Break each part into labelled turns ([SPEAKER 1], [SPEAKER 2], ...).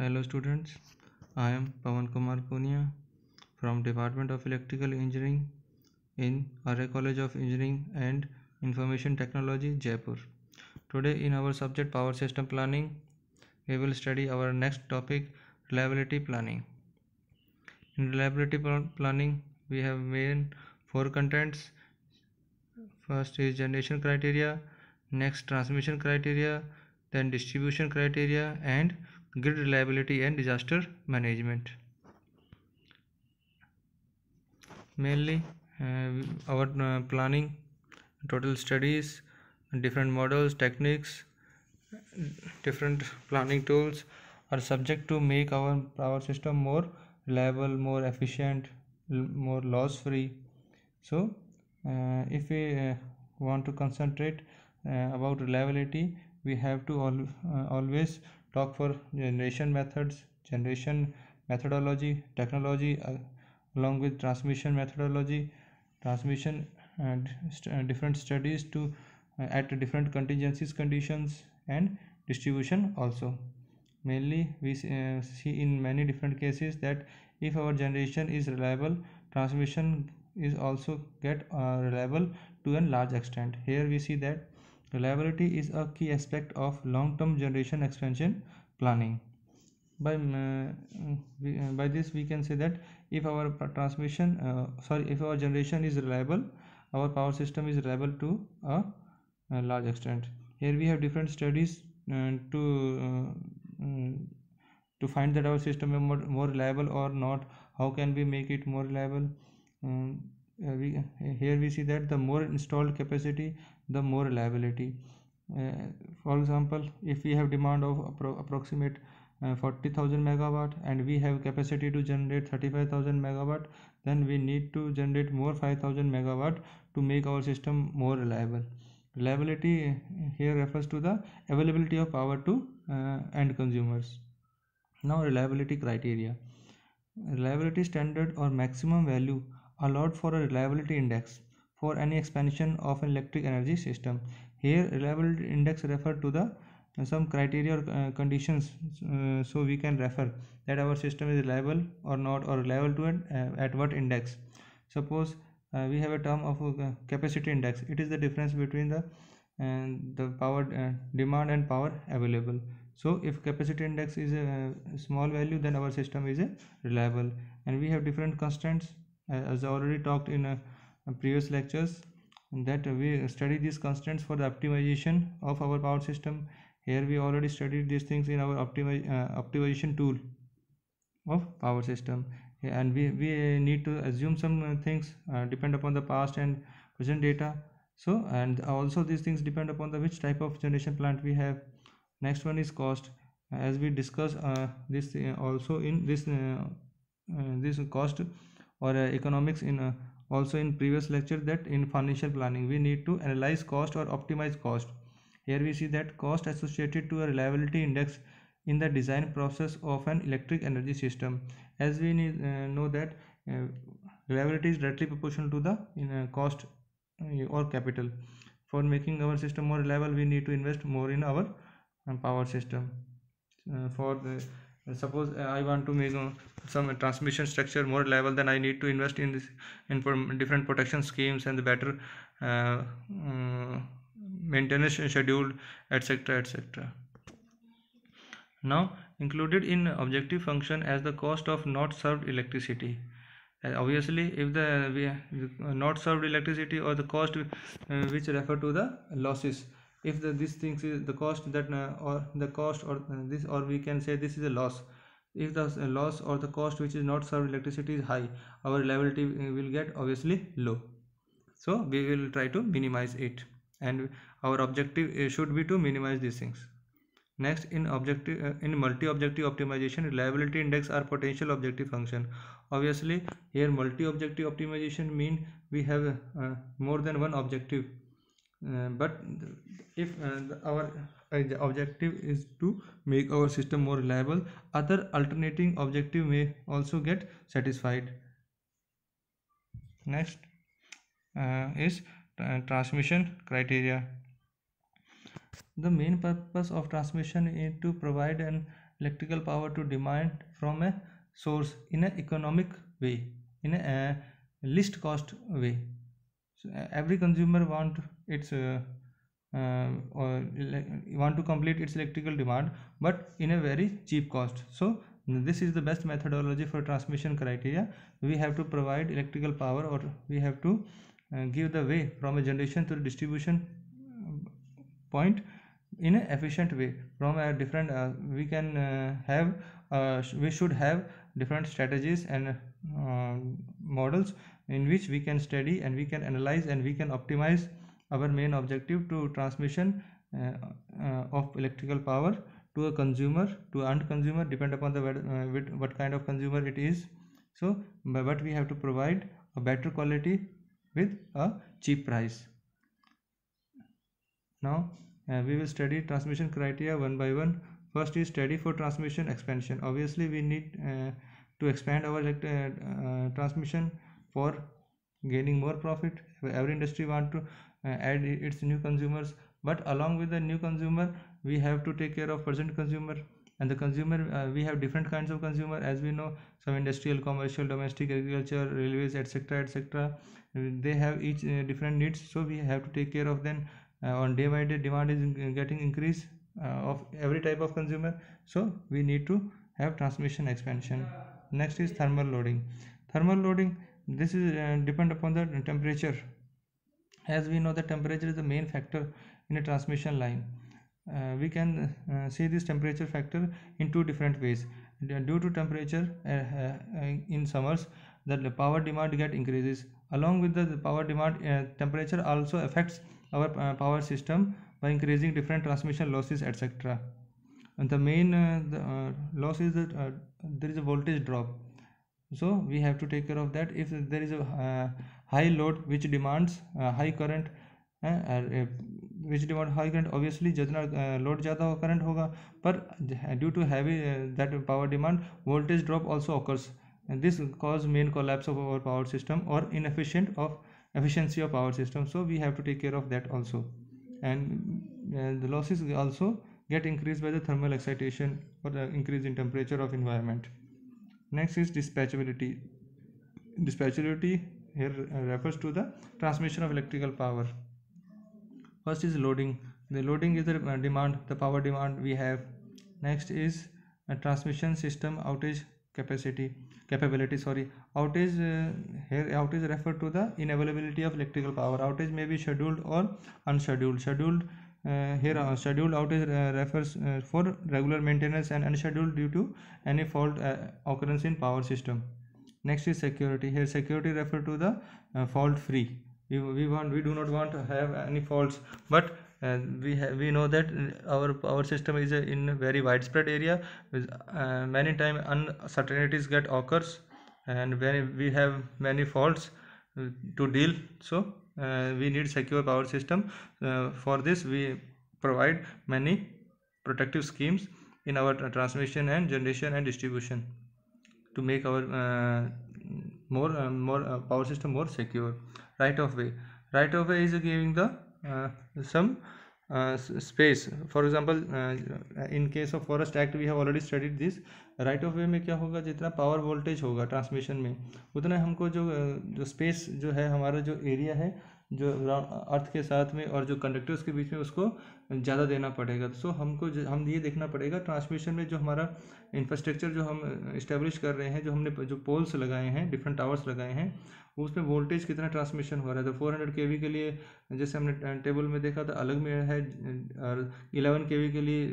[SPEAKER 1] Hello students, I am Pawan Kumar Punia from Department of Electrical Engineering in Arya College of Engineering and Information Technology, Jaipur. Today in our subject Power System Planning, we will study our next topic, Reliability Planning. In Reliability Planning, we have main 4 contents. First is generation criteria, next transmission criteria, then distribution criteria, and grid reliability and disaster management. Mainly our planning, total studies, different models, techniques, different planning tools are subject to make our power system more reliable, more efficient, more loss free. So if we want to concentrate about reliability, we have to always talk for generation methods, generation methodology, technology, along with transmission methodology, transmission and different studies to at different contingencies conditions, and distribution also. Mainly we see in many different cases that if our generation is reliable, transmission is also get reliable to a large extent. Here we see that reliability is a key aspect of long-term generation expansion planning. By this we can say that if our if our generation is reliable, our power system is reliable to a large extent. Here we have different studies to find that our system is more reliable or not. How can we make it more reliable? Here we see that the more installed capacity, the more reliability. For example, if we have demand of approximate 40,000 megawatt and we have capacity to generate 35,000 megawatt, then we need to generate more 5,000 megawatt to make our system more reliable. Reliability here refers to the availability of power to end consumers. Now, reliability criteria. Reliability standard or maximum value allowed for a reliability index for any expansion of an electric energy system. Here reliability index refer to the some criteria or conditions, so we can refer that our system is reliable or not, or reliable to at what index. Suppose we have a term of capacity index. It is the difference between the power demand and power available. So if capacity index is a small value, then our system is reliable. And we have different constants, as I already talked in previous lectures, that we study these constants for the optimization of our power system. Here we already studied these things in our optimization tool of power system, and we need to assume some things depend upon the past and present data. So, and also these things depend upon the which type of generation plant we have. Next one is cost. As we discuss this also in this cost or economics in also in previous lecture, that in financial planning we need to analyze cost or optimize cost. Here we see that cost associated to a reliability index in the design process of an electric energy system. As we know that reliability is directly proportional to the cost or capital. For making our system more reliable, we need to invest more in our power system. For the suppose I want to make some transmission structure more reliable, then I need to invest in this in different protection schemes and the better maintenance schedule, etc, etc. Now, included in objective function as the cost of not served electricity. Obviously, if the not served electricity or the cost which refer to the losses, if this things is the cost that or the cost or this, or we can say this is a loss. If the loss or the cost which is not served electricity is high, our reliability will get obviously low. So we will try to minimize it, and our objective should be to minimize these things. Next, in multi-objective optimization, reliability index are potential objective function. Obviously, here multi-objective optimization mean we have more than one objective. But if our objective is to make our system more reliable, other alternating objective may also get satisfied. Next is transmission criteria. The main purpose of transmission is to provide an electrical power to demand from a source in an economic way, in a least cost way. So, every consumer want its or want to complete its electrical demand, but in a very cheap cost. So this is the best methodology for transmission criteria. We have to provide electrical power, or we have to give the way from a generation to the distribution point in an efficient way. From a different we can have we should have different strategies and models in which we can study and we can analyze and we can optimize our main objective to transmission of electrical power to a consumer, to end consumer, depend upon the what kind of consumer it is. So but we have to provide a better quality with a cheap price. Now we will study transmission criteria one by one. First is study for transmission expansion. Obviously we need to expand our transmission for gaining more profit. Every industry want to add its new consumers, but along with the new consumer we have to take care of present consumer. And the consumer, we have different kinds of consumer, as we know. Some industrial, commercial, domestic, agriculture, railways, etc., etc. They have each different needs, so we have to take care of them. On day by day demand is getting increase of every type of consumer, so we need to have transmission expansion. Next is thermal loading. Thermal loading, this is depend upon the temperature. As we know, the temperature is the main factor in a transmission line. We can see this temperature factor in two different ways. Due to temperature in summers, the power demand get increases. Along with the power demand, temperature also affects our power system by increasing different transmission losses, etc. And the main loss is that there is a voltage drop, so we have to take care of that. If there is a high load which demands high current, which demand high current, obviously जितना load ज़्यादा current होगा, पर due to heavy that power demand, voltage drop also occurs, and this cause main collapse of our power system or efficiency of power system. So we have to take care of that also. And the losses also get increased by the thermal excitation or the increase in temperature of environment. Next is dispatchability. Dispatchability here refers to the transmission of electrical power. First is loading. The loading is the demand, the power demand we have. Next is a transmission system outage capability. Outage, here outage refer to the inavailability of electrical power. Outage may be scheduled or unscheduled. Scheduled outage refers for regular maintenance, and unscheduled due to any fault occurrence in power system. Next is security. Here security refer to the fault free. We do not want to have any faults, but we know that our power system is in a very widespread area with many times uncertainties get occurs, and when we have many faults to deal, so we need secure power system. For this we provide many protective schemes in our transmission and generation and distribution to make our power system more secure. Right of way is giving the some space. For example, in case of forest act we have already studied this. Right of वे में क्या होगा, जितना power voltage होगा transmission में, उतना हमको जो space जो है, हमारा जो एरिया है जो अर्थ के साथ में और जो कंडक्टर्स के बीच में, उसको ज़्यादा देना पड़ेगा. सो हम ये देखना पड़ेगा ट्रांसमिशन में जो हमारा इंफ्रास्ट्रक्चर जो हम इस्टेब्लिश कर रहे हैं, जो हमने जो पोल्स लगाए हैं, डिफरेंट टावर्स लगाए हैं, उसमें वोल्टेज कितना ट्रांसमिशन हो रहा है. तो 400 kV के लिए जैसे हमने टेबल में देखा था अलग में है, और 11 kV के लिए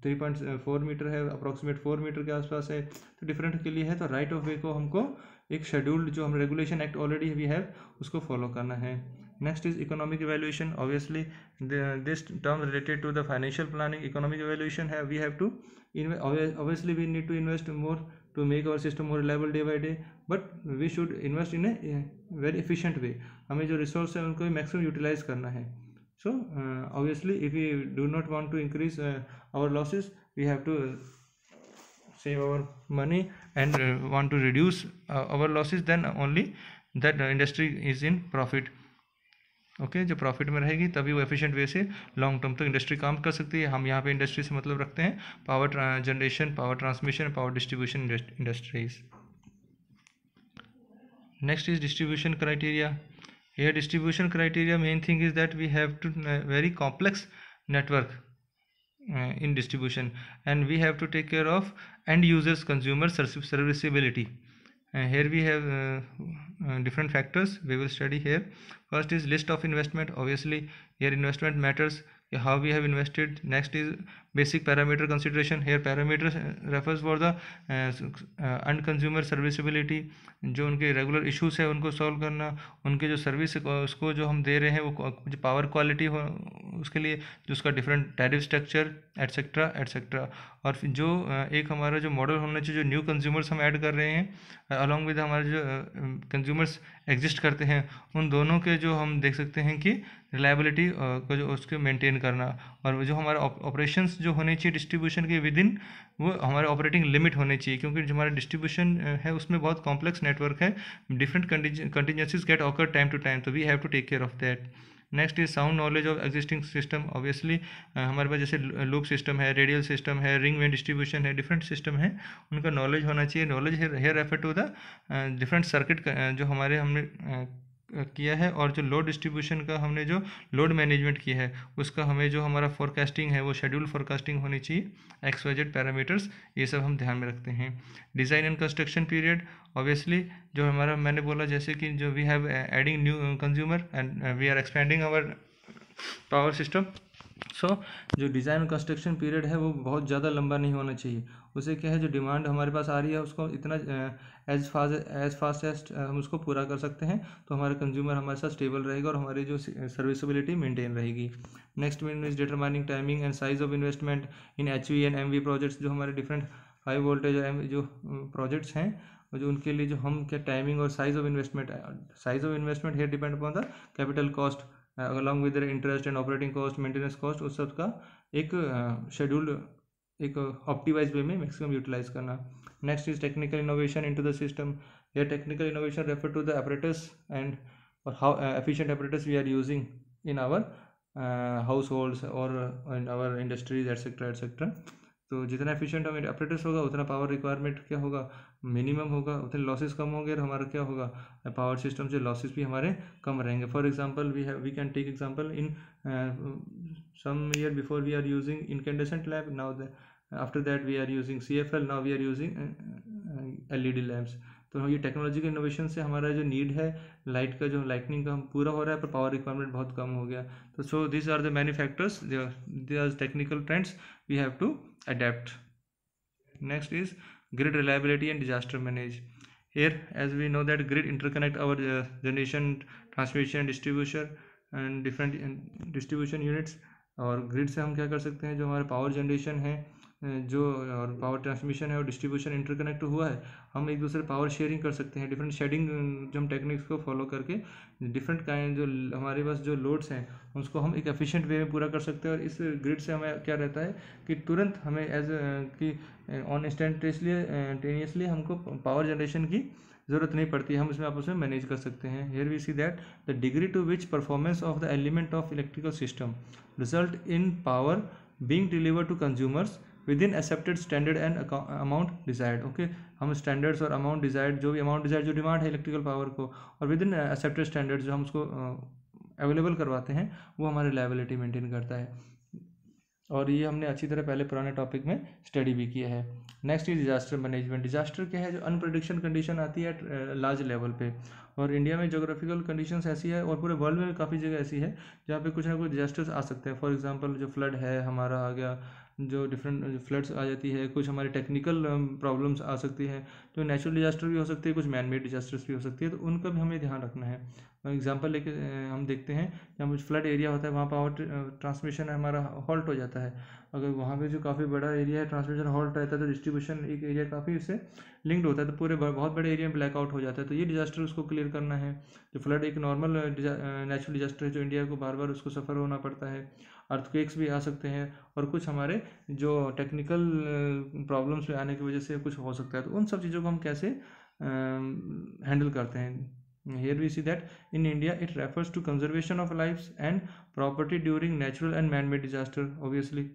[SPEAKER 1] 3.4 मीटर है, अप्रॉक्सीमेट 4 मीटर के आसपास है, तो डिफरेंट के लिए है. तो राइट ऑफ वे को हमको एक शेड्यूल्ड जो हम regulation act already we have उसको फॉलो करना है. Next is economic evaluation. Obviously this term related to the financial planning. Economic evaluation we have to obviously we need to invest more to make our system more reliable day by day, but we should invest in a very efficient way. हमें जो resource है उनको maximum utilize करना है. So obviously if we do not want to increase our losses, we have to save our money and want to reduce our losses, then only that industry is in profit. Okay जो profit में रहेगी तभी वो efficient way से long term तक industry काम कर सकती है। हम यहाँ पे इंडस्ट्री से मतलब रखते हैं power generation, power transmission, power distribution industries. Next is distribution criteria. Here distribution criteria main thing is that we have to very complex network in distribution, and we have to take care of end users consumer serviceability. Here we have different factors we will study here. First is list of investment. Obviously here investment matters, how we have invested. Next is basic parameter consideration. Here parameters refers for the end consumer serviceability, जो उनके regular issues है उनको solve करना, उनके जो service उसको जो हम दे रहे हैं वो जो पावर क्वालिटी हो उसके लिए जो उसका different tariff structure etcetera etcetera. और फिर जो एक हमारा जो मॉडल होना चाहिए, जो न्यू कंज्यूमर्स हम ऐड कर रहे हैं अलॉन्ग विद हमारे जो कंज्यूमर्स एग्जिस्ट करते हैं, उन दोनों के जो हम देख सकते हैं कि रिलायबिलिटी को जो उसके मेंटेन करना, और जो हमारे ऑपरेशंस जो होने चाहिए डिस्ट्रीब्यूशन के विद इन वो हमारे ऑपरेटिंग लिमिट होने चाहिए, क्योंकि जो हमारा डिस्ट्रीब्यूशन है उसमें बहुत कॉम्प्लेक्स नेटवर्क है, different contingencies get occur time to time, तो we have to take care of that. Next is sound knowledge of existing system. Obviously हमारे पास जैसे लूप सिस्टम है, रेडियल सिस्टम है, रिंग वेन डिस्ट्रीब्यूशन है, डिफरेंट सिस्टम है, उनका नॉलेज होना चाहिए। Knowledge here refer to the different circuit जो हमारे हमने किया है, और जो लोड डिस्ट्रीब्यूशन का हमने जो लोड मैनेजमेंट किया है उसका हमें जो हमारा फोरकास्टिंग है वो शेड्यूल फोरकास्टिंग होनी चाहिए, XYZ पैरामीटर्स ये सब हम ध्यान में रखते हैं। Design and construction period, obviously जो हमारा मैंने बोला जैसे कि जो we have adding new consumer and we are expanding our power system, so जो डिज़ाइन और कंस्ट्रक्शन पीरियड है वो बहुत ज़्यादा लंबा नहीं होना चाहिए। उसे क्या है जो डिमांड हमारे पास आ रही है उसको इतना एज फास्ट एज हम उसको पूरा कर सकते हैं, तो हमारा कंज्यूमर हमारे साथ स्टेबल रहेगा और हमारी जो सर्विसबिलिटी मेंटेन रहेगी। Next one is determining timing and size of investment in HV and MV projects. जो हमारे डिफरेंट हाई वोल्टेज जो प्रोजेक्ट्स हैं जो उनके लिए जो हम क्या टाइमिंग और size of investment here depend upon the capital cost along with interest and operating cost, maintenance cost, उस सब का एक शेड्यूल एक ऑप्टिमाइज वे में मैक्सिमम यूटिलाइज करना। Next is technical innovation into the system. ये technical innovation refer to the apparatus and और how efficient apparatus we are using in our households और in our industries etcetera etcetera. तो जितना efficient हमें apparatus होगा उतना power requirement क्या होगा, मिनिमम होगा, उतने लॉसेस कम होंगे और हमारा क्या होगा पावर सिस्टम से लॉसेस भी हमारे कम रहेंगे। For example we can take example in some year before we are using incandescent lamp, now after that we are using CFL, now we are using LED lamps। तो ये technological innovation से हमारा जो need है light का, जो lightning का हम पूरा हो रहा है पर पावर रिक्वायरमेंट बहुत कम हो गया। तो so this are the many factors, they are technical trends we have to adapt. Next is grid reliability and disaster manage. Here as we know that grid interconnect our generation, transmission, distribution and different distribution units, और grid से हम क्या कर सकते हैं जो हमारे power generation है जो और पावर ट्रांसमिशन है और डिस्ट्रीब्यूशन इंटरकनेक्ट हुआ है, हम एक दूसरे पावर शेयरिंग कर सकते हैं डिफरेंट शेडिंग जो हम टेक्निक्स को फॉलो करके डिफरेंट काइंड जो हमारे पास जो लोड्स हैं उसको हम एक एफिशिएंट वे में पूरा कर सकते हैं। और इस ग्रिड से हमें क्या रहता है कि तुरंत हमें एज कि ऑन इंस्टेंटेनियसली हमको पावर जनरेशन की ज़रूरत नहीं पड़ती है, हम इसमें आपस में मैनेज कर सकते हैं। Here we see that the degree to which performance of the element of electrical system result in power being delivered to consumers within accepted standard and amount desired. ओके, हम स्टैंडर्ड्स और amount desired जो भी amount desired जो demand है electrical power को और with in accepted standards जो हम उसको अवेलेबल करवाते हैं वो हमारी रिलायबिलिटी मेंटेन करता है। और ये हमने अच्छी तरह पहले पुराने टॉपिक में स्टडी भी किया है। Next is disaster management. Disaster क्या है जो अनप्रेडिक्शन कंडीशन आती है लार्ज लेवल पे, और इंडिया में जोग्राफिकल कंडीशंस ऐसी है और पूरे वर्ल्ड में काफ़ी जगह ऐसी है जहाँ पे कुछ ना कुछ डिजास्टर्स आ सकते हैं। फॉर एग्जांपल जो फ्लड है हमारा आ गया, जो डिफरेंट फ्लड्स आ जाती है, कुछ हमारी टेक्निकल प्रॉब्लम्स आ सकती हैं, तो नेचुरल डिजास्टर भी हो सकती है, कुछ मैन मेड डिजास्टर्स भी हो सकती है, तो उनका भी हमें ध्यान रखना है। एग्जांपल लेके हम देखते हैं जहाँ कुछ फ्लड एरिया होता है वहाँ पावर ट्रांसमिशन हमारा हॉल्ट हो जाता है। अगर वहाँ पे जो काफ़ी बड़ा एरिया है ट्रांसमिशन हॉल्ट रहता है तो डिस्ट्रीब्यूशन एक एरिया काफ़ी इससे लिंक्ड होता है, तो पूरे बहुत बड़े एरिया में ब्लैकआउट हो जाता है। तो ये डिजास्टर उसको क्लियर करना है। जो फ्लड एक नॉर्मल नेचुरल डिजास्टर है जो इंडिया को बार बार उसको सफ़र होना पड़ता है। अर्थक्वेक्स भी आ सकते हैं और कुछ हमारे जो टेक्निकल प्रॉब्लम्स में आने की वजह से कुछ हो सकता है, तो उन सब चीज़ों को हम कैसे हैंडल करते हैं। Here we see that in India it refers to conservation of lives and property during natural and man-made disaster. Obviously,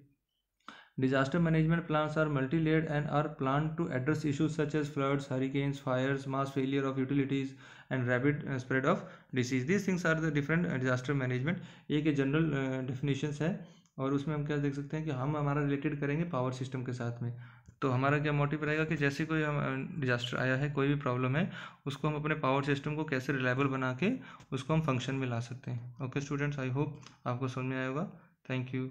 [SPEAKER 1] disaster management plans are multi-layered and are planned to address issues such as floods, hurricanes, fires, mass failure of utilities, and rapid spread of disease. These things are the different disaster management. एक general definitions है, और उसमें हम क्या देख सकते हैं कि हम हमारा रिलेटेड करेंगे पावर सिस्टम के साथ में। तो हमारा क्या मोटिव रहेगा कि जैसे कोई हम डिजास्टर आया है, कोई भी प्रॉब्लम है, उसको हम अपने पावर सिस्टम को कैसे रिलायबल बना के उसको हम फंक्शन में ला सकते हैं। ओके स्टूडेंट्स, आई होप आपको समझ में आया होगा। Thank you.